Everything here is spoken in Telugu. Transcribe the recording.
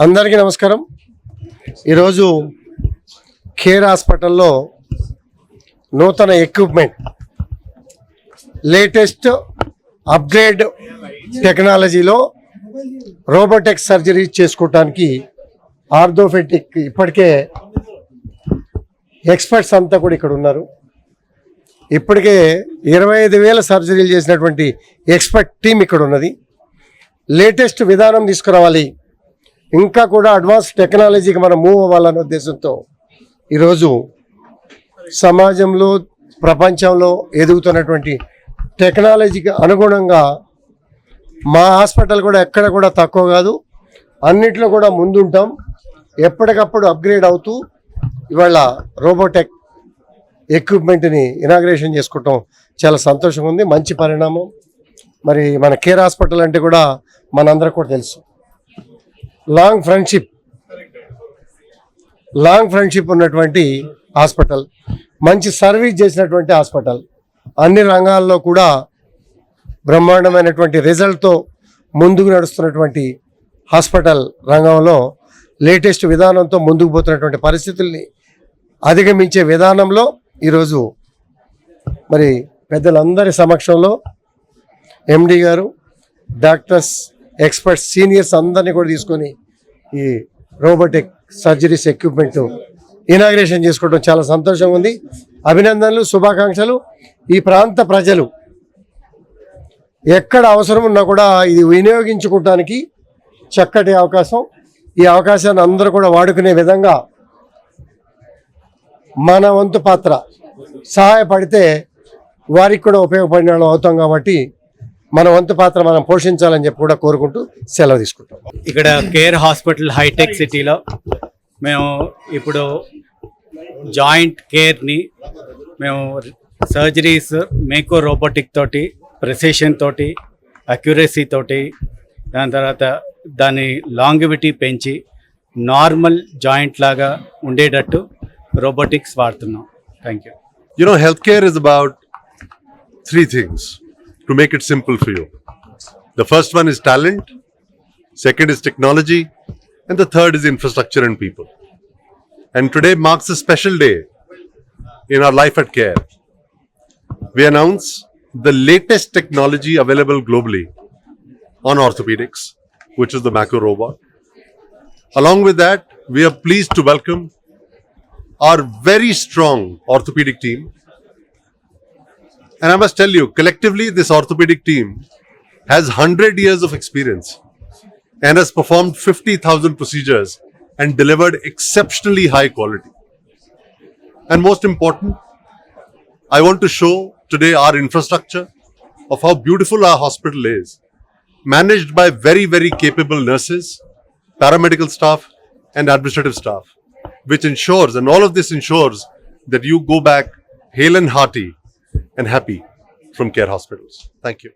అందరికీ నమస్కారం. ఈరోజు కేర్ హాస్పిటల్లో నూతన ఎక్విప్మెంట్, లేటెస్ట్ అప్గ్రేడ్ టెక్నాలజీలో రోబోటిక్ సర్జరీ చేసుకోవటానికి ఆర్థోపెడిక్ ఇప్పటికే ఎక్స్పర్ట్స్ అంతా కూడా ఇక్కడ ఉన్నారు. ఇప్పటికే 25,000 సర్జరీలు చేసినటువంటి ఎక్స్పర్ట్ టీం ఇక్కడ ఉన్నది. లేటెస్ట్ విధానం తీసుకురావాలి, ఇంకా కూడా అడ్వాన్స్ టెక్నాలజీకి మనం మూవ్ అవ్వాలనే ఉద్దేశంతో ఈరోజు సమాజంలో ప్రపంచంలో ఎదుగుతున్నటువంటి టెక్నాలజీకి అనుగుణంగా మా హాస్పిటల్ కూడా ఎక్కడ కూడా తక్కువ కాదు, అన్నిట్లో కూడా ముందుంటాం. ఎప్పటికప్పుడు అప్గ్రేడ్ అవుతూ ఇవాళ రోబోటెక్ ఎక్విప్మెంట్ని ఇనాగ్రేషన్ చేసుకోవటం చాలా సంతోషంగా ఉంది, మంచి పరిణామం. మరి మన కేర్ హాస్పిటల్ అంటే కూడా మనందరికి కూడా తెలుసు, లాంగ్ ఫ్రెండ్షిప్ ఉన్నటువంటి హాస్పిటల్, మంచి సర్వీస్ చేసినటువంటి హాస్పిటల్, అన్ని రంగాల్లో కూడా బ్రహ్మాండమైనటువంటి రిజల్ట్తో ముందుకు నడుస్తున్నటువంటి హాస్పిటల్ రంగంలో లేటెస్ట్ విధానంతో ముందుకు పోతున్నటువంటి పరిస్థితుల్ని అధిగమించే విధానంలో ఈరోజు మరి పెద్దలందరి సమక్షంలో ఎండి గారు, డాక్టర్స్, ఎక్స్పర్ట్స్, సీనియర్స్ అందరినీ కూడా తీసుకొని ఈ రోబోటిక్ సర్జరీస్ ఎక్విప్మెంట్ ఇనాగ్రేషన్ చేసుకోవడం చాలా సంతోషంగా ఉంది. అభినందనలు, శుభాకాంక్షలు. ఈ ప్రాంత ప్రజలు ఎక్కడ అవసరం ఉన్నా కూడా ఇది వినియోగించుకోవటానికి చక్కటి అవకాశం. ఈ అవకాశాన్ని అందరూ కూడా వాడుకునే విధంగా మన వంతు పాత్ర సహాయపడితే వారికి కూడా ఉపయోగపడిన వాళ్ళం అవుతాం. కాబట్టి మన వంతు పాత్ర మనం పోషించాలని చెప్పి కూడా కోరుకుంటూ సెలవు తీసుకుంటాం. ఇక్కడ కేర్ హాస్పిటల్ హైటెక్ సిటీలో మేము ఇప్పుడు జాయింట్ కేర్ని మేము సర్జరీస్ మేకో రోబోటిక్ తోటి, ప్రెసిషన్ తోటి, అక్యురసీ తోటి, దాని తర్వాత దాని లాంగివిటీ పెంచి నార్మల్ జాయింట్ లాగా ఉండేటట్టు రోబోటిక్స్ వాడుతున్నాం. Thank you. You know, healthcare is about three things to make it simple for you. The first one is talent, second is technology, and the third is infrastructure and people. And today marks a special day in our life at Care. We announce the latest technology available globally on orthopedics, which is the Mako robot. Along with that, we are pleased to welcome our very strong orthopedic team. And I must tell you, collectively, this orthopedic team has 100 years of experience and has performed 50,000 procedures and delivered exceptionally high quality. And most important, I want to show today our infrastructure of how beautiful our hospital is, managed by very, very capable nurses, paramedical staff, and administrative staff, which ensures, and all of this ensures, that you go back hale and hearty and happy from Care Hospitals. Thank you.